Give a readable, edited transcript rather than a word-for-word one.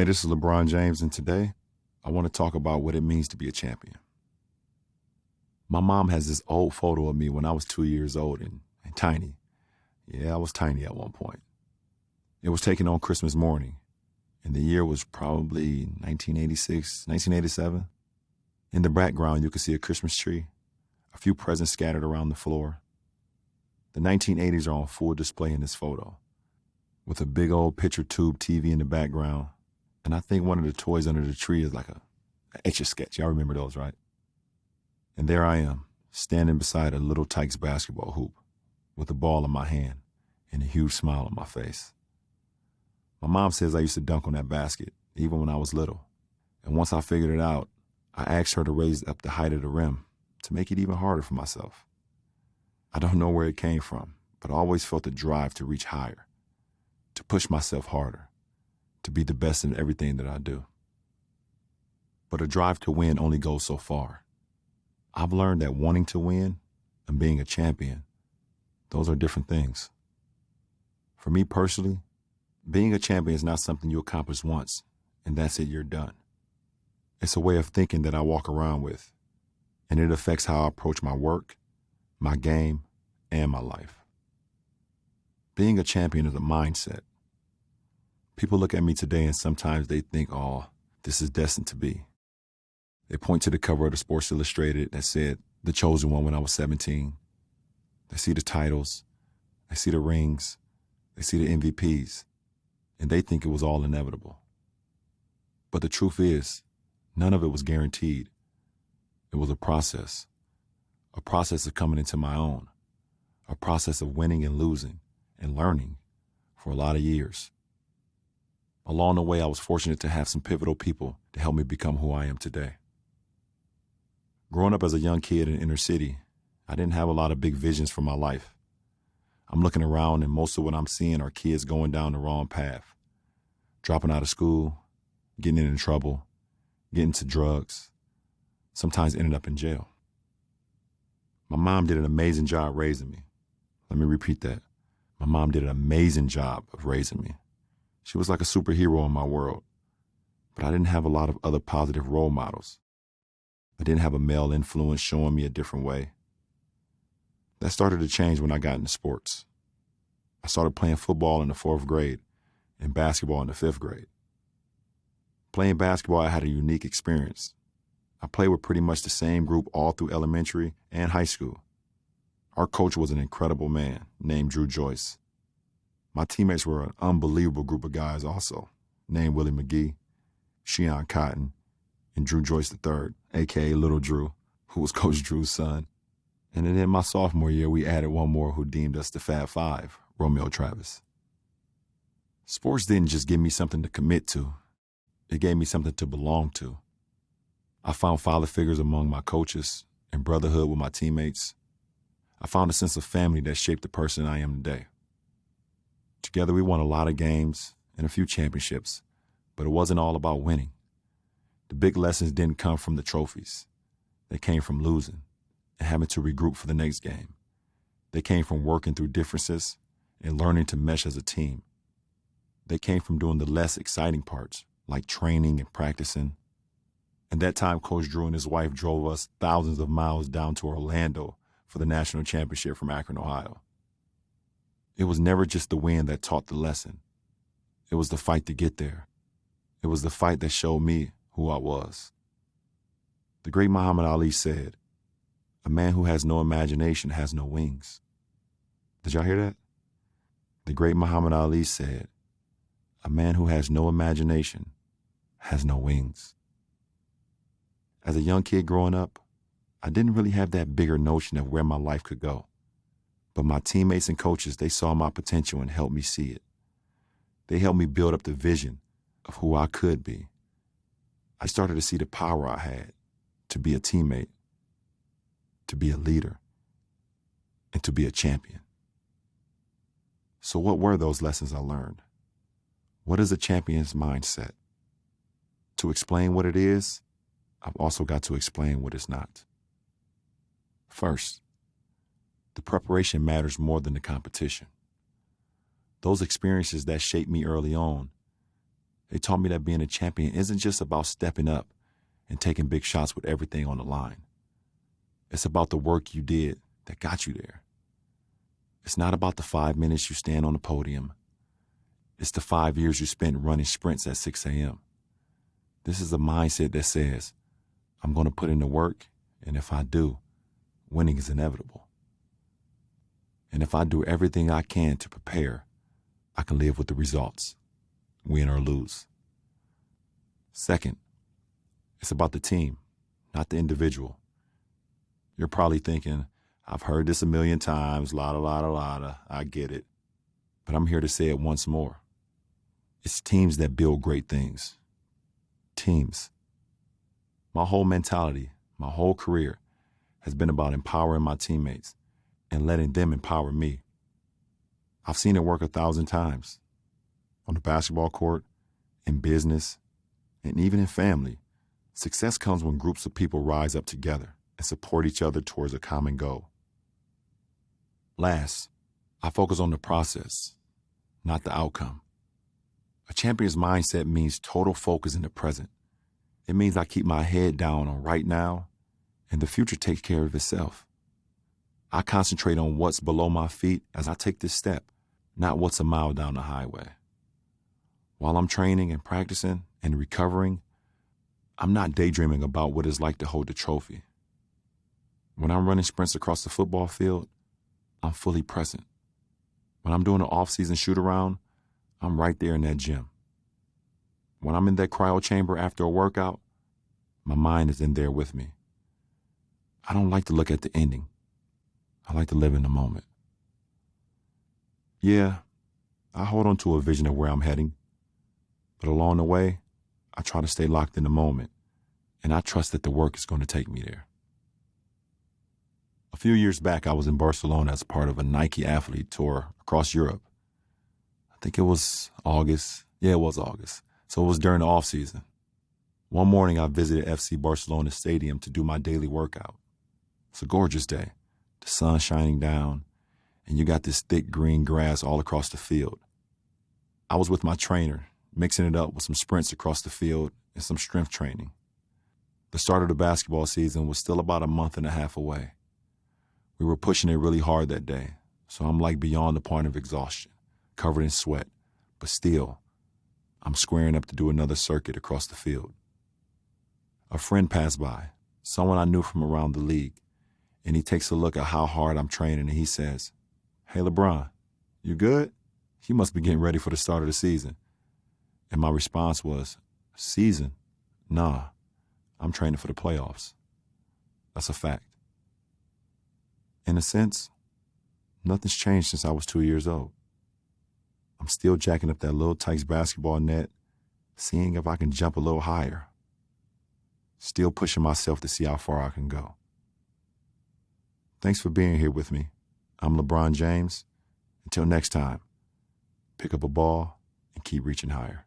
Hey, this is LeBron James, and today I want to talk about what it means to be a champion. My mom has this old photo of me when I was 2 years old and tiny. Yeah, I was tiny at one point. It was taken on Christmas morning, and the year was probably 1986, 1987. In the background, you could see a Christmas tree, a few presents scattered around the floor. The 1980s are on full display in this photo, with a big old picture tube TV in the background. And I think one of the toys under the tree is like an Etch-a-Sketch. Y'all remember those, right? And there I am, standing beside a little Tykes basketball hoop with a ball in my hand and a huge smile on my face. My mom says I used to dunk on that basket, even when I was little. And once I figured it out, I asked her to raise up the height of the rim to make it even harder for myself. I don't know where it came from, but I always felt the drive to reach higher, to push myself harder, to be the best in everything that I do. But a drive to win only goes so far. I've learned that wanting to win and being a champion, those are different things. For me personally, being a champion is not something you accomplish once and that's it, you're done. It's a way of thinking that I walk around with, and it affects how I approach my work, my game, and my life. Being a champion is a mindset. People look at me today and sometimes they think, oh, this is destined to be. They point to the cover of the Sports Illustrated that said, The Chosen One when I was 17. They see the titles, they see the rings, they see the MVPs, and they think it was all inevitable. But the truth is, none of it was guaranteed. It was a process of coming into my own, a process of winning and losing and learning for a lot of years. Along the way, I was fortunate to have some pivotal people to help me become who I am today. Growing up as a young kid in the inner city, I didn't have a lot of big visions for my life. I'm looking around and most of what I'm seeing are kids going down the wrong path, dropping out of school, getting into trouble, getting into drugs, sometimes ending up in jail. My mom did an amazing job raising me. Let me repeat that. My mom did an amazing job of raising me. She was like a superhero in my world, but I didn't have a lot of other positive role models. I didn't have a male influence showing me a different way. That started to change when I got into sports. I started playing football in the 4th grade and basketball in the 5th grade. Playing basketball, I had a unique experience. I played with pretty much the same group all through elementary and high school. Our coach was an incredible man named Drew Joyce. My teammates were an unbelievable group of guys also, named Willie McGee, Sheon Cotton, and Drew Joyce III, a.k.a. Little Drew, who was Coach Drew's son. And then in my sophomore year, we added one more who deemed us the Fab Five, Romeo Travis. Sports didn't just give me something to commit to. It gave me something to belong to. I found father figures among my coaches and brotherhood with my teammates. I found a sense of family that shaped the person I am today. Together, we won a lot of games and a few championships, but it wasn't all about winning. The big lessons didn't come from the trophies. They came from losing and having to regroup for the next game. They came from working through differences and learning to mesh as a team. They came from doing the less exciting parts, like training and practicing. And that time, Coach Drew and his wife drove us thousands of miles down to Orlando for the national championship from Akron, Ohio. It was never just the win that taught the lesson. It was the fight to get there. It was the fight that showed me who I was. The great Muhammad Ali said, "A man who has no imagination has no wings." Did y'all hear that? The great Muhammad Ali said, "A man who has no imagination has no wings." As a young kid growing up, I didn't really have that bigger notion of where my life could go. But my teammates and coaches, they saw my potential and helped me see it. They helped me build up the vision of who I could be. I started to see the power I had to be a teammate, to be a leader, and to be a champion. So what were those lessons I learned? What is a champion's mindset? To explain what it is, I've also got to explain what it's not. First, the preparation matters more than the competition. Those experiences that shaped me early on, They taught me that being a champion isn't just about stepping up and taking big shots with everything on the line. It's about the work you did that got you there. It's not about the 5 minutes you stand on the podium. It's the 5 years you spent running sprints at 6 a.m. This is a mindset that says, I'm going to put in the work, and if I do, winning is inevitable. And if I do everything I can to prepare, I can live with the results, win or lose. Second, it's about the team, not the individual. You're probably thinking, I've heard this a million times, la, I get it. But I'm here to say it once more. It's teams that build great things. Teams. My whole mentality, my whole career has been about empowering my teammates and letting them empower me. I've seen it work 1,000 times. On the basketball court, in business, and even in family. Success comes when groups of people rise up together and support each other towards a common goal. Last, I focus on the process, not the outcome. A champion's mindset means total focus in the present. It means I keep my head down on right now, and the future takes care of itself. I concentrate on what's below my feet as I take this step, not what's a mile down the highway. While I'm training and practicing and recovering, I'm not daydreaming about what it's like to hold the trophy. When I'm running sprints across the football field, I'm fully present. When I'm doing an off-season shoot-around, I'm right there in that gym. When I'm in that cryo chamber after a workout, my mind is in there with me. I don't like to look at the ending. I like to live in the moment. Yeah, I hold on to a vision of where I'm heading, but along the way, I try to stay locked in the moment, and I trust that the work is going to take me there. A few years back, I was in Barcelona as part of a Nike athlete tour across Europe. I think it was August. Yeah, it was August. So it was during the off season. One morning, I visited FC Barcelona Stadium to do my daily workout. It's a gorgeous day. The sun shining down, and you got this thick green grass all across the field. I was with my trainer, mixing it up with some sprints across the field and some strength training. The start of the basketball season was still about a month and a half away. We were pushing it really hard that day, so I'm like beyond the point of exhaustion, covered in sweat, but still, I'm squaring up to do another circuit across the field. A friend passed by, someone I knew from around the league, and he takes a look at how hard I'm training and he says, "Hey, LeBron, you good? You must be getting ready for the start of the season." And my response was, "Season? Nah, I'm training for the playoffs." That's a fact. In a sense, nothing's changed since I was 2 years old. I'm still jacking up that little Tykes basketball net, seeing if I can jump a little higher. Still pushing myself to see how far I can go. Thanks for being here with me. I'm LeBron James. Until next time, pick up a ball and keep reaching higher.